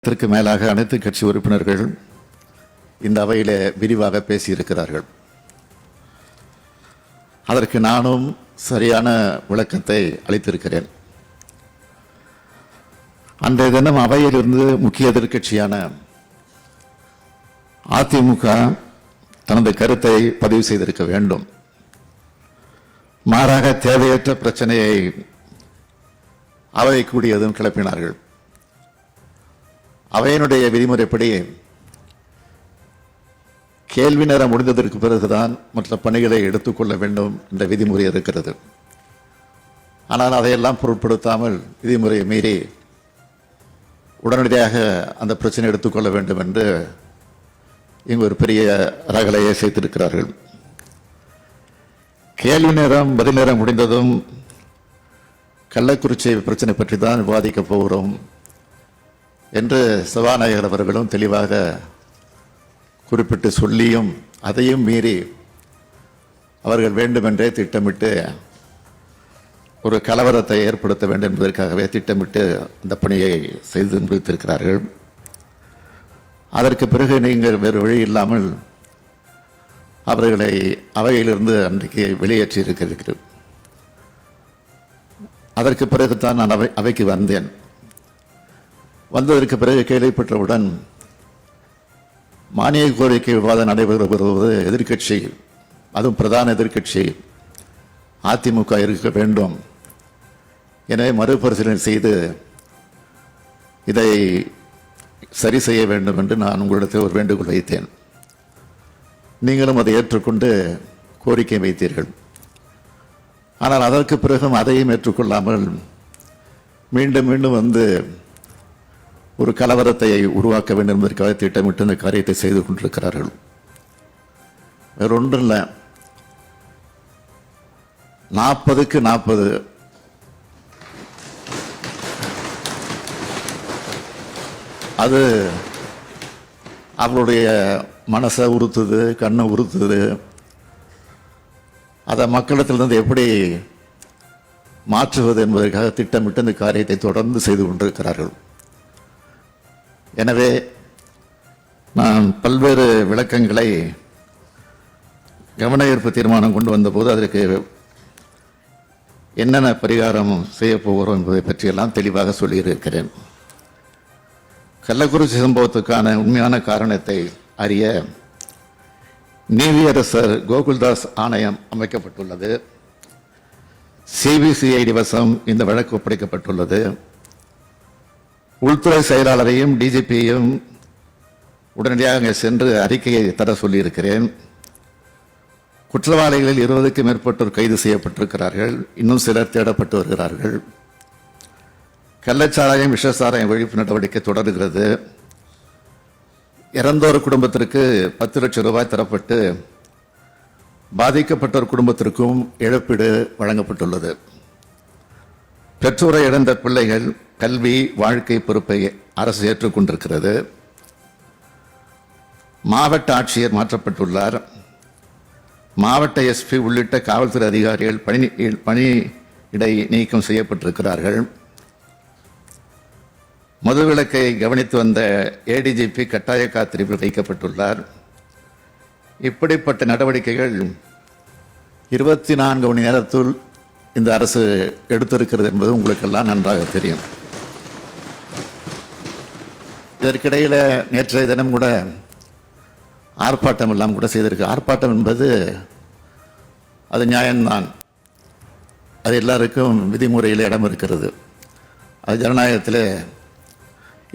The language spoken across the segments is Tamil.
இதற்கு மேலாக அனைத்து கட்சி உறுப்பினர்கள் இந்த அவையிலே விரிவாக பேசியிருக்கிறார்கள். அதற்கு நானும் சரியான விளக்கத்தை அளித்திருக்கிறேன். அன்றைய தினம் அவையிலிருந்து முக்கிய எதிர்க்கட்சியான அதிமுக தனது கருத்தை பதிவு செய்திருக்க வேண்டும். மாறாக தேவையற்ற பிரச்சனையை அவை கூடியதும் கிளப்பினார்கள். அவையினுடைய விதிமுறைப்படி கேள்வி நேரம் முடிந்ததற்கு பிறகுதான் மற்ற பணிகளை எடுத்துக்கொள்ள வேண்டும் என்ற விதிமுறை இருக்கிறது. ஆனால் அதையெல்லாம் பொருட்படுத்தாமல் விதிமுறையை மீறி உடனடியாக அந்த பிரச்சனை எடுத்துக்கொள்ள வேண்டும் என்று இங்கு ஒரு பெரிய ரகலையை சேர்த்திருக்கிறார்கள். கேள்வி நேரம் பதில் நேரம் முடிந்ததும் கள்ளக்குறிச்சி பிரச்சனை பற்றி தான் விவாதிக்கப் போகிறோம் என்று சபாநாயகர் அவர்களும் தெளிவாக குறிப்பிட்டு சொல்லியும் அதையும் மீறி அவர்கள் வேண்டுமென்றே திட்டமிட்டு ஒரு கலவரத்தை ஏற்படுத்த வேண்டும் என்பதற்காகவே திட்டமிட்டு அந்த பணியை செய்து முடித்திருக்கிறார்கள். அதற்கு பிறகு நீங்கள் வேறு வழி இல்லாமல் அவர்களை அவையிலிருந்து அன்றைக்கு வெளியேற்றி இருக்கிறீர்கள். அதற்கு பிறகுதான் நான் அவைக்கு வந்தேன். வந்ததற்கு பிறகு கேள்விப்பட்டவுடன் மானிய கோரிக்கை விவாதம் நடைபெறுவது எதிர்கட்சி, அதுவும் பிரதான எதிர்கட்சி அதிமுக இருக்க வேண்டும். எனவே மறுபரிசீலனை செய்து இதை சரி செய்ய வேண்டும் என்று நான் உங்களிடத்தில் ஒரு வேண்டுகோள் வைத்தேன். நீங்களும் அதை ஏற்றுக்கொண்டு கோரிக்கை வைத்தீர்கள். ஆனால் அதற்கு பிறகும் அதையும் ஏற்றுக்கொள்ளாமல் மீண்டும் மீண்டும் வந்து ஒரு கலவரத்தை உருவாக்க வேண்டும் என்பதற்காக திட்டமிட்டு இந்த காரியத்தை செய்து கொண்டிருக்கிறார்கள். வேறொன்றும் இல்லை, 40க்கு 40 அது அவருடைய மனசை உறுத்துது, கண்ணை உறுத்துது. அதை மக்களிடத்திலிருந்து எப்படி மாற்றுவது என்பதற்காக திட்டமிட்டு இந்த காரியத்தை தொடர்ந்து செய்து கொண்டிருக்கிறார்கள். எனவே நான் பல்வேறு விளக்கங்களை கவன ஈர்ப்பு தீர்மானம் கொண்டு வந்தபோது அதற்கு என்னென்ன பரிகாரம் செய்ய போகிறோம் என்பதை பற்றியெல்லாம் தெளிவாக சொல்லியிருக்கிறேன். கள்ளக்குறிச்சி சம்பவத்துக்கான உண்மையான காரணத்தை அறிய நீதியரசர் கோகுல்தாஸ் ஆணையம் அமைக்கப்பட்டுள்ளது. சிபிசிஐடி வசம் இந்த வழக்கு ஒப்படைக்கப்பட்டுள்ளது. உள்துறை செயலாளரையும் டிஜிபியையும் உடனடியாக அங்கே சென்று அறிக்கையை தர சொல்லியிருக்கிறேன். குற்றவாளிகளில் 20க்கும் மேற்பட்டோர் கைது செய்யப்பட்டிருக்கிறார்கள். இன்னும் சிலர் தேடப்பட்டு வருகிறார்கள். கள்ளச்சாராயம் விஷசாராயம் ஒழிப்பு நடவடிக்கை தொடர்கிறது. இறந்தோர் குடும்பத்திற்கு 10 லட்சம் ரூபாய் தரப்பட்டு பாதிக்கப்பட்டோர் குடும்பத்திற்கும் இழப்பீடு வழங்கப்பட்டுள்ளது. பெற்றோரை இழந்த பிள்ளைகள் கல்வி வாழ்க்கை பொறுப்பை அரசு ஏற்றுக்கொண்டிருக்கிறது. மாவட்ட ஆட்சியர் மாற்றப்பட்டுள்ளார். மாவட்ட எஸ்பி உள்ளிட்ட காவல்துறை அதிகாரிகள் பணியிடை நீக்கம் செய்யப்பட்டிருக்கிறார்கள். மதுவிலக்கை கவனித்து வந்த ஏடிஜிபி கட்டாய காத்திருப்பில் வைக்கப்பட்டுள்ளார். இப்படிப்பட்ட நடவடிக்கைகள் 24 மணி நேரத்துள் இந்த அரசு எடுத்திருக்கிறது என்பது உங்களுக்கெல்லாம் நன்றாக தெரியும். இதற்கிடையில் நேற்றைய தினம் கூட ஆர்ப்பாட்டம் எல்லாம் கூட செய்திருக்கு. ஆர்ப்பாட்டம் என்பது அது நியாயம்தான். அது எல்லாருக்கும் விதிமுறையில் இடம் இருக்கிறது. அது ஜனநாயகத்தில்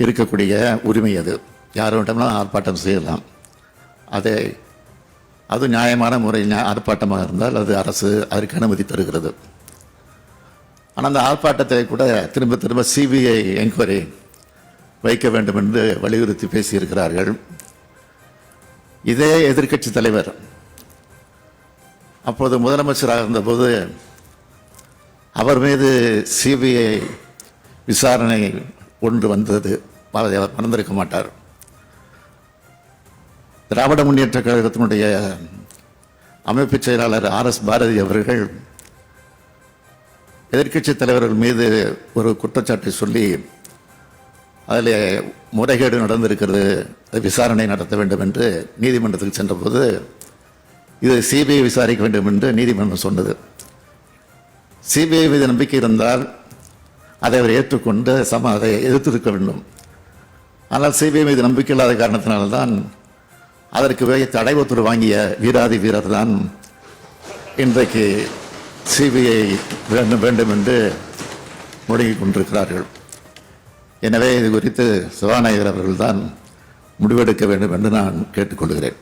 இருக்கக்கூடிய உரிமை. அது யாரோட்டம்லாம் ஆர்ப்பாட்டம் செய்யலாம். அது நியாயமான முறை ஆர்ப்பாட்டமாக இருந்தால் அது அரசு அதற்கு அனுமதி தருகிறது. ஆனால் அந்த ஆர்ப்பாட்டத்தை கூட திரும்ப திரும்ப சிபிஐ என்கொயரி வைக்க வேண்டும் என்று வலியுறுத்தி பேசியிருக்கிறார்கள். இதே எதிர்க்கட்சி தலைவர் அப்போது முதலமைச்சராக இருந்தபோது அவர் மீது சிபிஐ விசாரணை ஒன்று வந்தது. அவர் மறந்திருக்க மாட்டார். திராவிட முன்னேற்ற கழகத்தினுடைய அமைப்பு செயலாளர் RS பாரதி அவர்கள் எதிர்க்கட்சி தலைவர்கள் மீது ஒரு குற்றச்சாட்டை சொல்லி அதில் முறைகேடு நடந்திருக்கிறது, விசாரணை நடத்த வேண்டும் என்று நீதிமன்றத்துக்கு சென்றபோது இது சிபிஐ விசாரிக்க வேண்டும் என்று நீதிமன்றம் சொன்னது. சிபிஐ மீது நம்பிக்கை இருந்தால் அதை அவர் ஏற்றுக்கொண்டு அதை எதிர்த்திருக்க வேண்டும். ஆனால் சிபிஐ மீது நம்பிக்கை இல்லாத காரணத்தினால்தான் அதற்கு தடை உத்தரவு வாங்கிய வீராதி வீரர் தான் இன்றைக்கு சிபிஐ வேண்டும் என்று முடங்கிக் கொண்டிருக்கிறார்கள். எனவே இது குறித்து சபாநாயகர் அவர்கள்தான் முடிவெடுக்க வேண்டும் என்று நான் கேட்டுக்கொள்கிறேன்.